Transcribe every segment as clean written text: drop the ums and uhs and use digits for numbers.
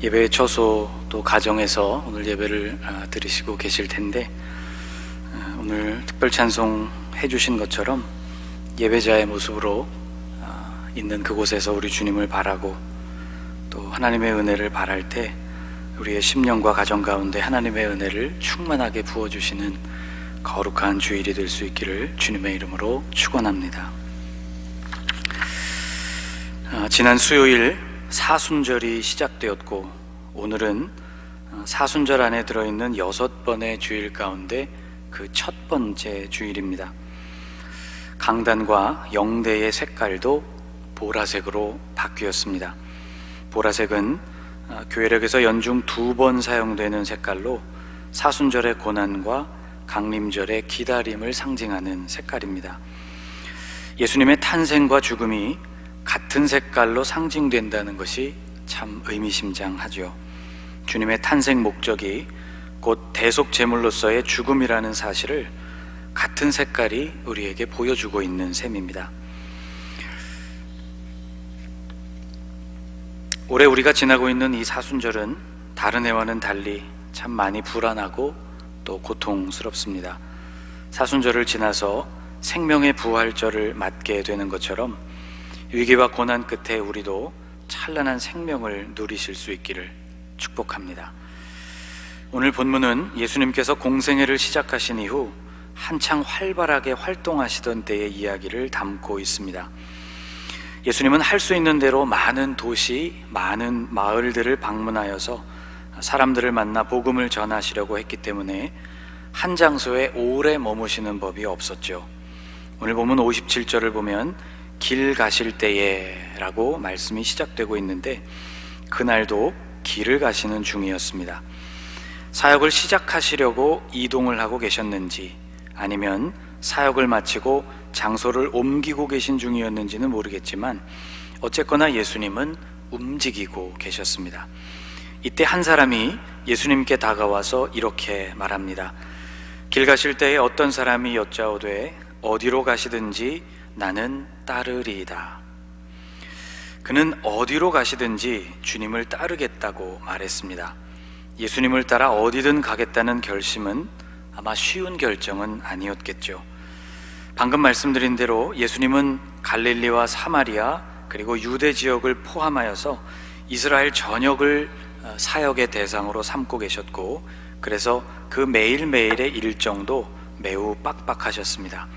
예배의 처소 또 가정에서 오늘 예배를 드리시고 계실 텐데, 오늘 특별 찬송 해주신 것처럼 예배자의 모습으로 있는 그곳에서 우리 주님을 바라고 또 하나님의 은혜를 바랄 때 우리의 심령과 가정 가운데 하나님의 은혜를 충만하게 부어주시는 거룩한 주일이 될 수 있기를 주님의 이름으로 축원합니다. 지난 수요일 사순절이 시작되었고, 오늘은 사순절 안에 들어있는 6번의 주일 가운데 그 첫 번째 주일입니다. 강단과 영대의 색깔도 보라색으로 바뀌었습니다. 보라색은 교회력에서 연중 2번 사용되는 색깔로 사순절의 고난과 강림절의 기다림을 상징하는 색깔입니다. 예수님의 탄생과 죽음이 같은 색깔로 상징된다는 것이 참 의미심장하죠. 주님의 탄생 목적이 곧 대속 제물로서의 죽음이라는 사실을 같은 색깔이 우리에게 보여주고 있는 셈입니다. 올해 우리가 지나고 있는 이 사순절은 다른 해와는 달리 참 많이 불안하고 또 고통스럽습니다. 사순절을 지나서 생명의 부활절을 맞게 되는 것처럼 위기와 고난 끝에 우리도 찬란한 생명을 누리실 수 있기를 축복합니다. 오늘 본문은 예수님께서 공생애를 시작하신 이후 한창 활발하게 활동하시던 때의 이야기를 담고 있습니다. 예수님은 할 수 있는 대로 많은 도시, 많은 마을들을 방문하여서 사람들을 만나 복음을 전하시려고 했기 때문에 한 장소에 오래 머무시는 법이 없었죠. 오늘 본문 57절을 보면 길 가실 때에 라고 말씀이 시작되고 있는데, 그날도 길을 가시는 중이었습니다. 사역을 시작하시려고 이동을 하고 계셨는지 아니면 사역을 마치고 장소를 옮기고 계신 중이었는지는 모르겠지만 어쨌거나 예수님은 움직이고 계셨습니다. 이때 한 사람이 예수님께 다가와서 이렇게 말합니다. 길 가실 때에 어떤 사람이 여짜오되 어디로 가시든지 나는 따르리이다. 그는 어디로 가시든지 주님을 따르겠다고 말했습니다. 예수님을 따라 어디든 가겠다는 결심은 아마 쉬운 결정은 아니었겠죠. 방금 말씀드린 대로 예수님은 갈릴리와 사마리아 그리고 유대 지역을 포함하여서 이스라엘 전역을 사역의 대상으로 삼고 계셨고, 그래서 그 매일매일의 일정도 매우 빡빡하셨습니다.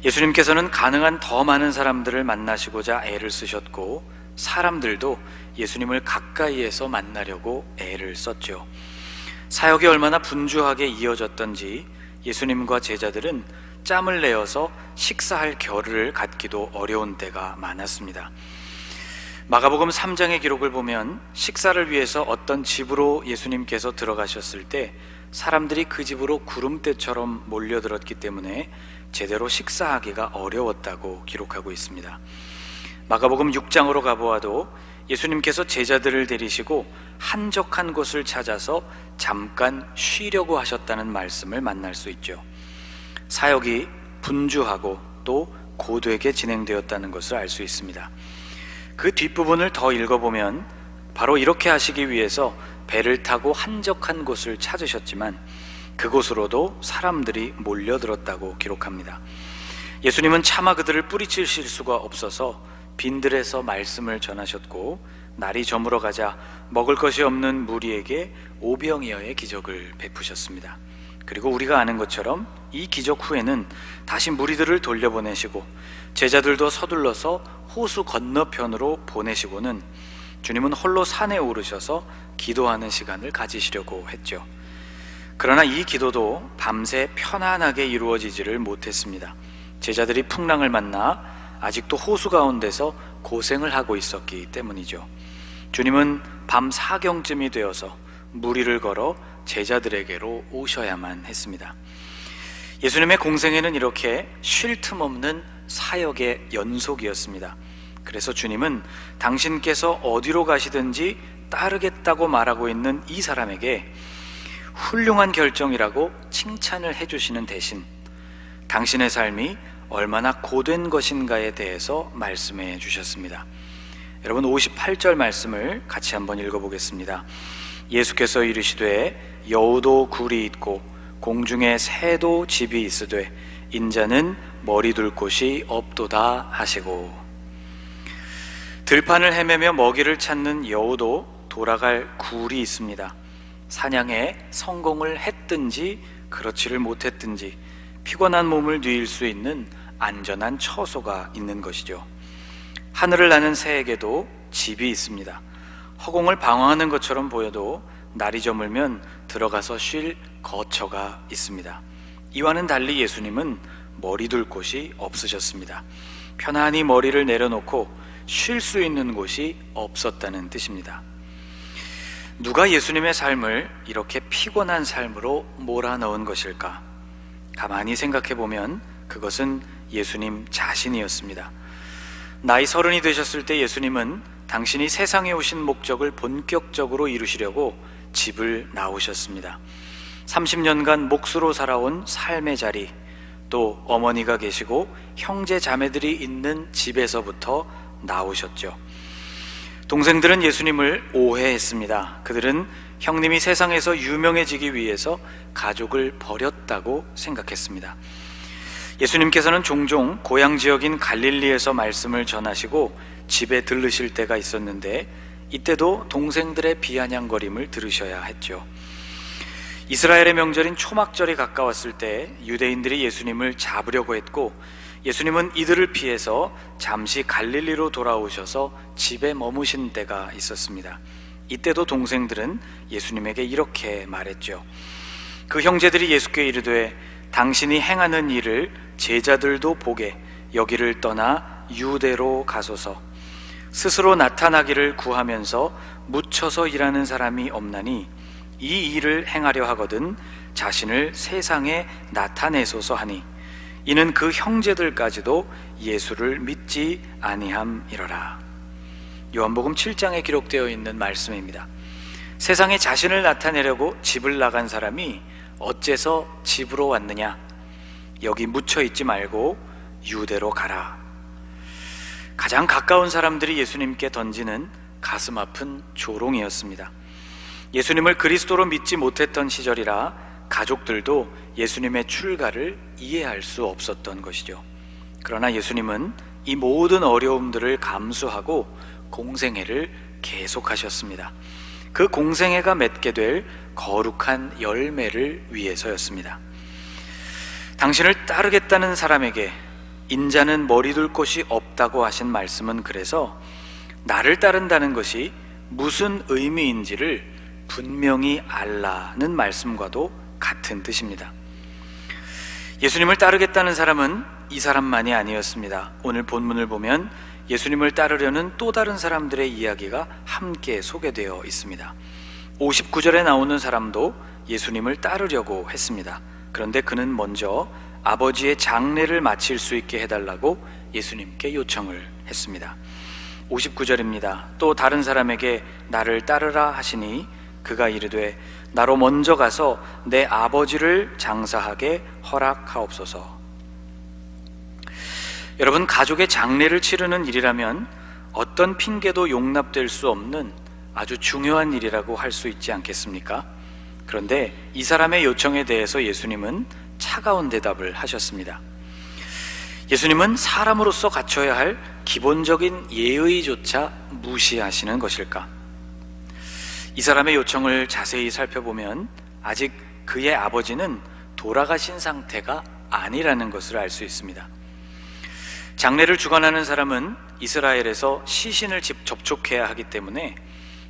예수님께서는 가능한 더 많은 사람들을 만나시고자 애를 쓰셨고, 사람들도 예수님을 가까이에서 만나려고 애를 썼죠. 사역이 얼마나 분주하게 이어졌던지 예수님과 제자들은 짬을 내어서 식사할 겨를을 갖기도 어려운 때가 많았습니다. 마가복음 3장의 기록을 보면 식사를 위해서 어떤 집으로 예수님께서 들어가셨을 때 사람들이 그 집으로 구름대처럼 몰려들었기 때문에 제대로 식사하기가 어려웠다고 기록하고 있습니다. 마가복음 6장으로 가보아도 예수님께서 제자들을 데리시고 한적한 곳을 찾아서 잠깐 쉬려고 하셨다는 말씀을 만날 수 있죠. 사역이 분주하고 또 고되게 진행되었다는 것을 알 수 있습니다. 그 뒷부분을 더 읽어보면 바로 이렇게 하시기 위해서 배를 타고 한적한 곳을 찾으셨지만 그곳으로도 사람들이 몰려들었다고 기록합니다. 예수님은 차마 그들을 뿌리치실 수가 없어서 빈들에서 말씀을 전하셨고, 날이 저물어 가자 먹을 것이 없는 무리에게 오병이어의 기적을 베푸셨습니다. 그리고 우리가 아는 것처럼 이 기적 후에는 다시 무리들을 돌려보내시고 제자들도 서둘러서 호수 건너편으로 보내시고는 주님은 홀로 산에 오르셔서 기도하는 시간을 가지시려고 했죠. 그러나 이 기도도 밤새 편안하게 이루어지지를 못했습니다. 제자들이 풍랑을 만나 아직도 호수 가운데서 고생을 하고 있었기 때문이죠. 주님은 밤 4경쯤이 되어서 무리를 걸어 제자들에게로 오셔야만 했습니다. 예수님의 공생애는 이렇게 쉴 틈 없는 사역의 연속이었습니다. 그래서 주님은 당신께서 어디로 가시든지 따르겠다고 말하고 있는 이 사람에게 훌륭한 결정이라고 칭찬을 해주시는 대신 당신의 삶이 얼마나 고된 것인가에 대해서 말씀해 주셨습니다. 여러분 58절 말씀을 같이 한번 읽어보겠습니다. 예수께서 이르시되 여우도 굴이 있고 공중에 새도 집이 있으되 인자는 머리 둘 곳이 없도다 하시고. 들판을 헤매며 먹이를 찾는 여우도 돌아갈 굴이 있습니다. 사냥에 성공을 했든지 그렇지를 못했든지 피곤한 몸을 누일 수 있는 안전한 처소가 있는 것이죠. 하늘을 나는 새에게도 집이 있습니다. 허공을 방황하는 것처럼 보여도 날이 저물면 들어가서 쉴 거처가 있습니다. 이와는 달리 예수님은 머리 둘 곳이 없으셨습니다. 편안히 머리를 내려놓고 쉴 수 있는 곳이 없었다는 뜻입니다. 누가 예수님의 삶을 이렇게 피곤한 삶으로 몰아넣은 것일까? 가만히 생각해 보면 그것은 예수님 자신이었습니다. 나이 30이 되셨을 때 예수님은 당신이 세상에 오신 목적을 본격적으로 이루시려고 집을 나오셨습니다. 30년간 몫으로 살아온 삶의 자리, 또 어머니가 계시고 형제 자매들이 있는 집에서부터 나오셨죠. 동생들은 예수님을 오해했습니다. 그들은 형님이 세상에서 유명해지기 위해서 가족을 버렸다고 생각했습니다. 예수님께서는 종종 고향 지역인 갈릴리에서 말씀을 전하시고 집에 들르실 때가 있었는데 이때도 동생들의 비아냥거림을 들으셔야 했죠. 이스라엘의 명절인 초막절이 가까웠을 때 유대인들이 예수님을 잡으려고 했고 예수님은 이들을 피해서 잠시 갈릴리로 돌아오셔서 집에 머무신 때가 있었습니다. 이때도 동생들은 예수님에게 이렇게 말했죠. 그 형제들이 예수께 이르되 당신이 행하는 일을 제자들도 보게 여기를 떠나 유대로 가소서. 스스로 나타나기를 구하면서 묻혀서 일하는 사람이 없나니 이 일을 행하려 하거든 자신을 세상에 나타내소서 하니 이는 그 형제들까지도 예수를 믿지 아니함이러라. 요한복음 7장에 기록되어 있는 말씀입니다. 세상에 자신을 나타내려고 집을 나간 사람이 어째서 집으로 왔느냐? 여기 묻혀 있지 말고 유대로 가라. 가장 가까운 사람들이 예수님께 던지는 가슴 아픈 조롱이었습니다. 예수님을 그리스도로 믿지 못했던 시절이라 가족들도 예수님의 출가를 이해할 수 없었던 것이죠. 그러나 예수님은 이 모든 어려움들을 감수하고 공생애를 계속하셨습니다. 그 공생애가 맺게 될 거룩한 열매를 위해서였습니다. 당신을 따르겠다는 사람에게 인자는 머리 둘 곳이 없다고 하신 말씀은 그래서 나를 따른다는 것이 무슨 의미인지를 분명히 알라는 말씀과도 같은 뜻입니다. 예수님을 따르겠다는 사람은 이 사람만이 아니었습니다. 오늘 본문을 보면 예수님을 따르려는 또 다른 사람들의 이야기가 함께 소개되어 있습니다. 59절에 나오는 사람도 예수님을 따르려고 했습니다. 그런데 그는 먼저 아버지의 장례를 마칠 수 있게 해달라고 예수님께 요청을 했습니다. 59절입니다. 또 다른 사람에게 나를 따르라 하시니 그가 이르되 나로 먼저 가서 내 아버지를 장사하게 허락하옵소서. 여러분, 가족의 장례를 치르는 일이라면 어떤 핑계도 용납될 수 없는 아주 중요한 일이라고 할 수 있지 않겠습니까? 그런데 이 사람의 요청에 대해서 예수님은 차가운 대답을 하셨습니다. 예수님은 사람으로서 갖춰야 할 기본적인 예의조차 무시하시는 것일까? 이 사람의 요청을 자세히 살펴보면 아직 그의 아버지는 돌아가신 상태가 아니라는 것을 알 수 있습니다. 장례를 주관하는 사람은 이스라엘에서 시신을 접촉해야 하기 때문에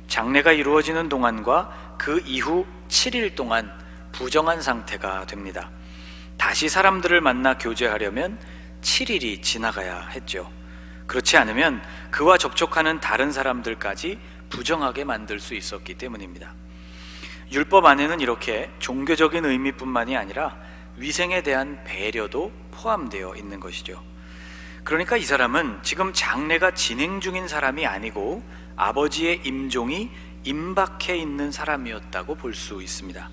장례가 이루어지는 동안과 그 이후 7일 동안 부정한 상태가 됩니다. 다시 사람들을 만나 교제하려면 7일이 지나가야 했죠. 그렇지 않으면 그와 접촉하는 다른 사람들까지 부정하게 만들 수 있었기 때문입니다. 율법 안에는 이렇게 종교적인 의미뿐만이 아니라 위생에 대한 배려도 포함되어 있는 것이죠. 그러니까 이 사람은 지금 장례가 진행 중인 사람이 아니고 아버지의 임종이 임박해 있는 사람이었다고 볼 수 있습니다.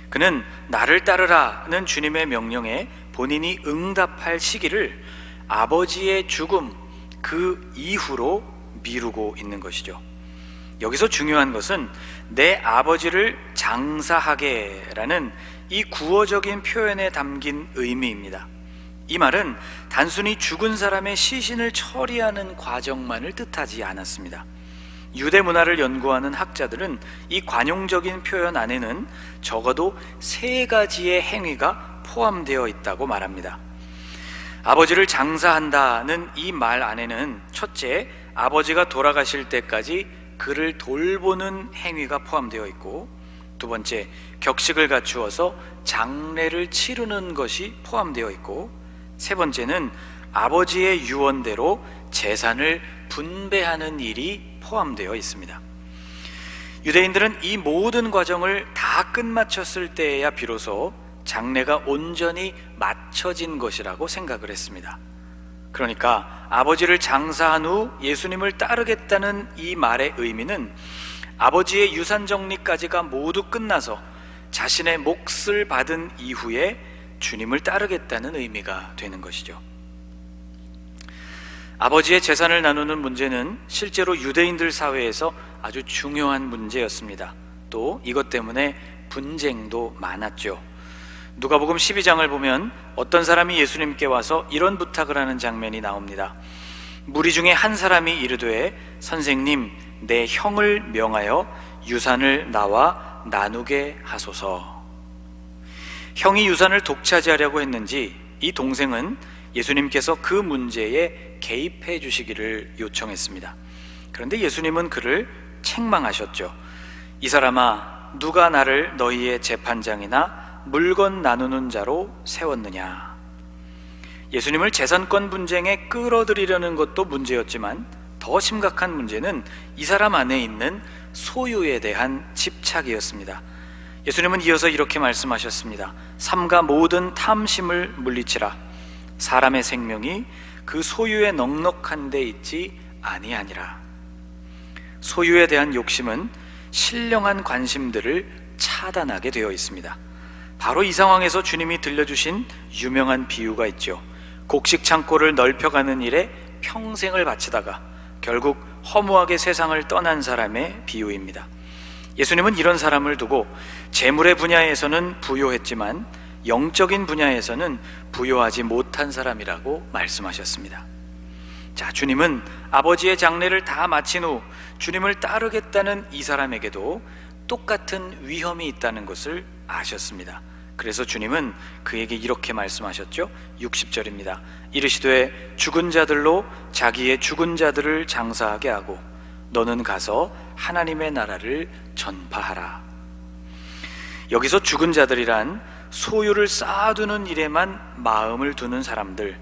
그는 나를 따르라는 주님의 명령에 본인이 응답할 시기를 아버지의 죽음 그 이후로 미루고 있는 것이죠. 여기서 중요한 것은 내 아버지를 장사하게라는 이 구어적인 표현에 담긴 의미입니다. 이 말은 단순히 죽은 사람의 시신을 처리하는 과정만을 뜻하지 않았습니다. 유대 문화를 연구하는 학자들은 이 관용적인 표현 안에는 적어도 3가지의 행위가 포함되어 있다고 말합니다. 아버지를 장사한다는 이 말 안에는 첫째, 아버지가 돌아가실 때까지 그를 돌보는 행위가 포함되어 있고, 두 번째, 격식을 갖추어서 장례를 치르는 것이 포함되어 있고, 세 번째는 아버지의 유언대로 재산을 분배하는 일이 포함되어 있습니다. 유대인들은 이 모든 과정을 다 끝마쳤을 때에야 비로소 장례가 온전히 마쳐진 것이라고 생각을 했습니다. 그러니까 아버지를 장사한 후 예수님을 따르겠다는 이 말의 의미는 아버지의 유산 정리까지가 모두 끝나서 자신의 몫을 받은 이후에 주님을 따르겠다는 의미가 되는 것이죠. 아버지의 재산을 나누는 문제는 실제로 유대인들 사회에서 아주 중요한 문제였습니다. 또 이것 때문에 분쟁도 많았죠. 누가복음 12장을 보면 어떤 사람이 예수님께 와서 이런 부탁을 하는 장면이 나옵니다. 무리 중에 한 사람이 이르되, 선생님, 내 형을 명하여 유산을 나와 나누게 하소서. 형이 유산을 독차지하려고 했는지 이 동생은 예수님께서 그 문제에 개입해 주시기를 요청했습니다. 그런데 예수님은 그를 책망하셨죠. 이 사람아, 누가 나를 너희의 재판장이나 물건 나누는 자로 세웠느냐. 예수님을 재산권 분쟁에 끌어들이려는 것도 문제였지만 더 심각한 문제는 이 사람 안에 있는 소유에 대한 집착이었습니다. 예수님은 이어서 이렇게 말씀하셨습니다. 삼가 모든 탐심을 물리치라. 사람의 생명이 그 소유에 넉넉한 데 있지 아니하니라. 소유에 대한 욕심은 신령한 관심들을 차단하게 되어 있습니다. 바로 이 상황에서 주님이 들려주신 유명한 비유가 있죠. 곡식 창고를 넓혀가는 일에 평생을 바치다가 결국 허무하게 세상을 떠난 사람의 비유입니다. 예수님은 이런 사람을 두고 재물의 분야에서는 부요했지만 영적인 분야에서는 부요하지 못한 사람이라고 말씀하셨습니다. 자, 주님은 아버지의 장례를 다 마친 후 주님을 따르겠다는 이 사람에게도 똑같은 위험이 있다는 것을 아셨습니다. 그래서 주님은 그에게 이렇게 말씀하셨죠. 60절입니다. 이르시되 죽은 자들로 자기의 죽은 자들을 장사하게 하고 너는 가서 하나님의 나라를 전파하라. 여기서 죽은 자들이란 소유를 쌓아두는 일에만 마음을 두는 사람들,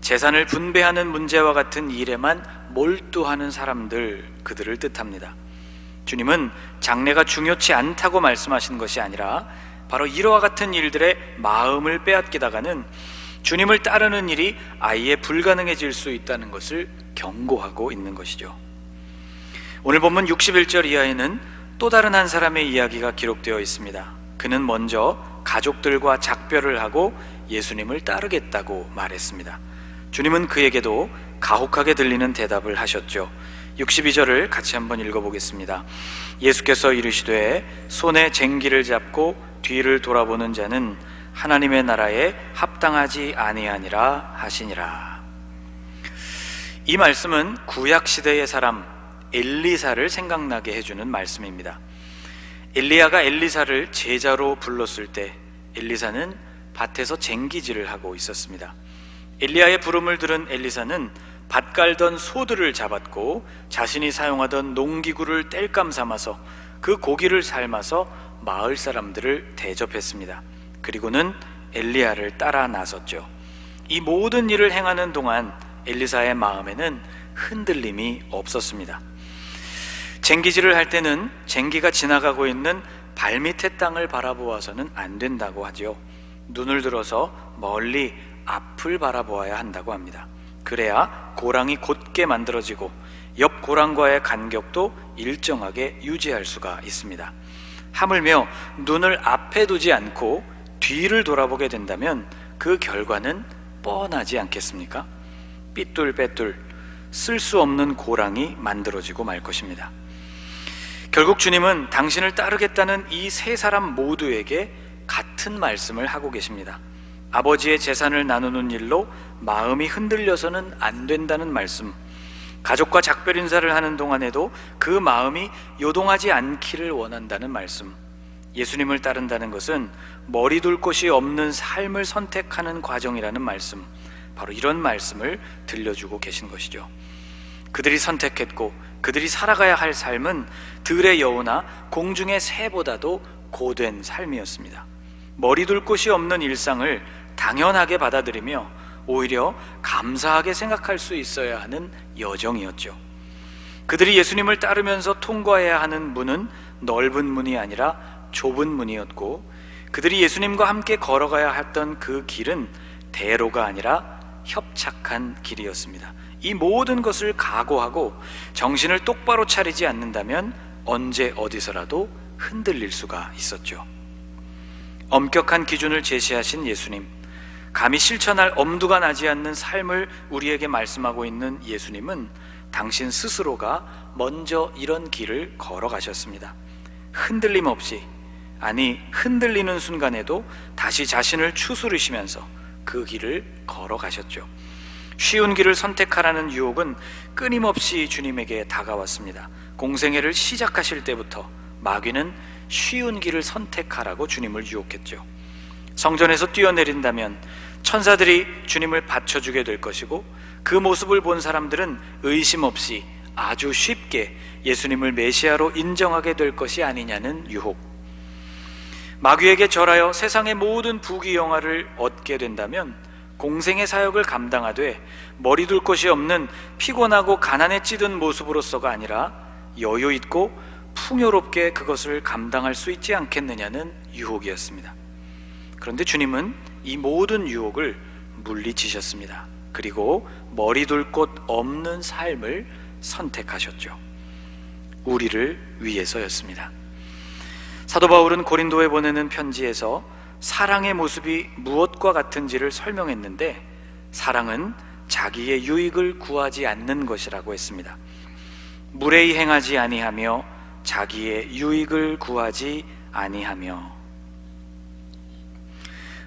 재산을 분배하는 문제와 같은 일에만 몰두하는 사람들, 그들을 뜻합니다. 주님은 장래가 중요치 않다고 말씀하신 것이 아니라 바로 이와 같은 일들에 마음을 빼앗기다가는 주님을 따르는 일이 아예 불가능해질 수 있다는 것을 경고하고 있는 것이죠. 오늘 본문 61절 이하에는 또 다른 한 사람의 이야기가 기록되어 있습니다. 그는 먼저 가족들과 작별을 하고 예수님을 따르겠다고 말했습니다. 주님은 그에게도 가혹하게 들리는 대답을 하셨죠. 62절을 같이 한번 읽어보겠습니다. 예수께서 이르시되 손에 쟁기를 잡고 뒤를 돌아보는 자는 하나님의 나라에 합당하지 아니하니라 하시니라. 이 말씀은 구약시대의 사람 엘리사를 생각나게 해주는 말씀입니다. 엘리야가 엘리사를 제자로 불렀을 때 엘리사는 밭에서 쟁기질을 하고 있었습니다. 엘리야의 부름을 들은 엘리사는 밭 갈던 소들을 잡았고 자신이 사용하던 농기구를 땔감 삼아서 그 고기를 삶아서 마을 사람들을 대접했습니다. 그리고는 엘리야를 따라 나섰죠. 이 모든 일을 행하는 동안 엘리사의 마음에는 흔들림이 없었습니다. 쟁기질을 할 때는 쟁기가 지나가고 있는 발밑의 땅을 바라보아서는 안 된다고 하죠. 눈을 들어서 멀리 앞을 바라보아야 한다고 합니다. 그래야 고랑이 곧게 만들어지고 옆 고랑과의 간격도 일정하게 유지할 수가 있습니다. 하물며 눈을 앞에 두지 않고 뒤를 돌아보게 된다면 그 결과는 뻔하지 않겠습니까? 삐뚤빼뚤 쓸 수 없는 고랑이 만들어지고 말 것입니다. 결국 주님은 당신을 따르겠다는 이 세 사람 모두에게 같은 말씀을 하고 계십니다. 아버지의 재산을 나누는 일로 마음이 흔들려서는 안 된다는 말씀, 가족과 작별 인사를 하는 동안에도 그 마음이 요동하지 않기를 원한다는 말씀, 예수님을 따른다는 것은 머리둘 곳이 없는 삶을 선택하는 과정이라는 말씀, 바로 이런 말씀을 들려주고 계신 것이죠. 그들이 선택했고 그들이 살아가야 할 삶은 들의 여우나 공중의 새보다도 고된 삶이었습니다. 머리둘 곳이 없는 일상을 당연하게 받아들이며 오히려 감사하게 생각할 수 있어야 하는 여정이었죠. 그들이 예수님을 따르면서 통과해야 하는 문은 넓은 문이 아니라 좁은 문이었고, 그들이 예수님과 함께 걸어가야 했던 그 길은 대로가 아니라 협착한 길이었습니다. 이 모든 것을 각오하고 정신을 똑바로 차리지 않는다면 언제 어디서라도 흔들릴 수가 있었죠. 엄격한 기준을 제시하신 예수님, 감히 실천할 엄두가 나지 않는 삶을 우리에게 말씀하고 있는 예수님은 당신 스스로가 먼저 이런 길을 걸어가셨습니다. 흔들림 없이, 아니 흔들리는 순간에도 다시 자신을 추스르시면서 그 길을 걸어가셨죠. 쉬운 길을 선택하라는 유혹은 끊임없이 주님에게 다가왔습니다. 공생애를 시작하실 때부터 마귀는 쉬운 길을 선택하라고 주님을 유혹했죠. 성전에서 뛰어내린다면 천사들이 주님을 받쳐주게 될 것이고, 그 모습을 본 사람들은 의심 없이 아주 쉽게 예수님을 메시아로 인정하게 될 것이 아니냐는 유혹. 마귀에게 절하여 세상의 모든 부귀영화를 얻게 된다면 공생의 사역을 감당하되 머리둘 곳이 없는 피곤하고 가난에 찌든 모습으로서가 아니라 여유 있고 풍요롭게 그것을 감당할 수 있지 않겠느냐는 유혹이었습니다. 그런데 주님은 이 모든 유혹을 물리치셨습니다. 그리고 머리둘 곳 없는 삶을 선택하셨죠. 우리를 위해서였습니다. 사도 바울은 고린도에 보내는 편지에서 사랑의 모습이 무엇과 같은지를 설명했는데, 사랑은 자기의 유익을 구하지 않는 것이라고 했습니다. 무례히 행하지 아니하며 자기의 유익을 구하지 아니하며.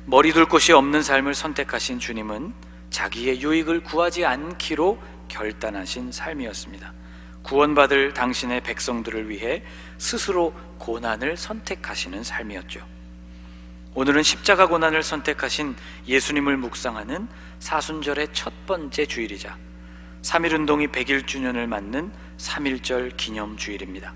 머리둘 곳이 없는 삶을 선택하신 주님은 자기의 유익을 구하지 않기로 결단하신 삶이었습니다. 구원받을 당신의 백성들을 위해 스스로 고난을 선택하시는 삶이었죠. 오늘은 십자가 고난을 선택하신 예수님을 묵상하는 사순절의 첫 번째 주일이자 3.1운동이 100일주년을 맞는 3.1절 기념주일입니다.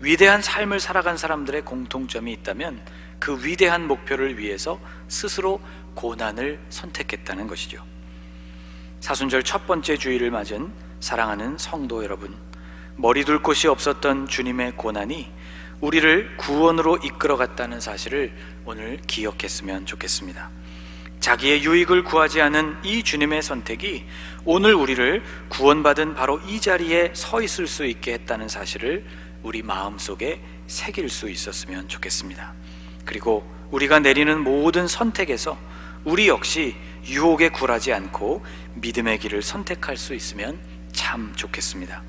위대한 삶을 살아간 사람들의 공통점이 있다면 그 위대한 목표를 위해서 스스로 고난을 선택했다는 것이죠. 사순절 첫 번째 주일을 맞은 사랑하는 성도 여러분, 머리둘 곳이 없었던 주님의 고난이 우리를 구원으로 이끌어갔다는 사실을 오늘 기억했으면 좋겠습니다. 자기의 유익을 구하지 않은 이 주님의 선택이 오늘 우리를 구원받은 바로 이 자리에 서 있을 수 있게 했다는 사실을 우리 마음속에 새길 수 있었으면 좋겠습니다. 그리고 우리가 내리는 모든 선택에서 우리 역시 유혹에 굴하지 않고 믿음의 길을 선택할 수 있으면 참 좋겠습니다.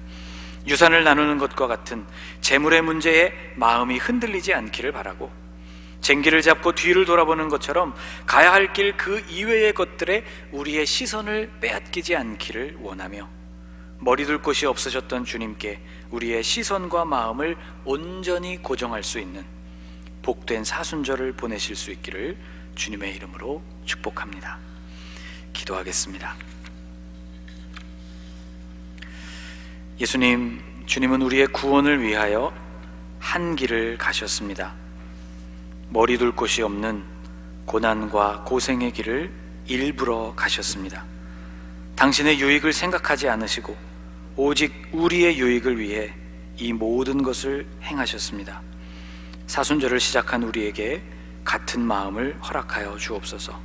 유산을 나누는 것과 같은 재물의 문제에 마음이 흔들리지 않기를 바라고, 쟁기를 잡고 뒤를 돌아보는 것처럼 가야 할 길 그 이외의 것들에 우리의 시선을 빼앗기지 않기를 원하며, 머리둘 곳이 없으셨던 주님께 우리의 시선과 마음을 온전히 고정할 수 있는 복된 사순절을 보내실 수 있기를 주님의 이름으로 축복합니다. 기도하겠습니다. 예수님, 주님은 우리의 구원을 위하여 한 길을 가셨습니다. 머리둘 곳이 없는 고난과 고생의 길을 일부러 가셨습니다. 당신의 유익을 생각하지 않으시고 오직 우리의 유익을 위해 이 모든 것을 행하셨습니다. 사순절을 시작한 우리에게 같은 마음을 허락하여 주옵소서.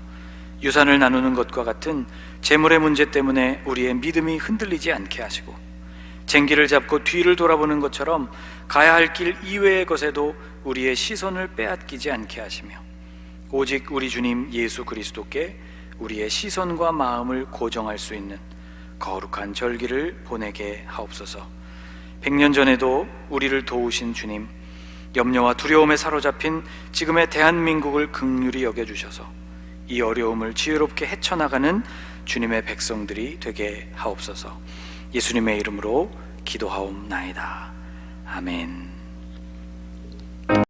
유산을 나누는 것과 같은 재물의 문제 때문에 우리의 믿음이 흔들리지 않게 하시고, 쟁기를 잡고 뒤를 돌아보는 것처럼 가야 할 길 이외의 것에도 우리의 시선을 빼앗기지 않게 하시며, 오직 우리 주님 예수 그리스도께 우리의 시선과 마음을 고정할 수 있는 거룩한 절기를 보내게 하옵소서. 100년 전에도 우리를 도우신 주님, 염려와 두려움에 사로잡힌 지금의 대한민국을 긍휼히 여겨주셔서 이 어려움을 지혜롭게 헤쳐나가는 주님의 백성들이 되게 하옵소서. 예수님의 이름으로 기도하옵나이다. 아멘.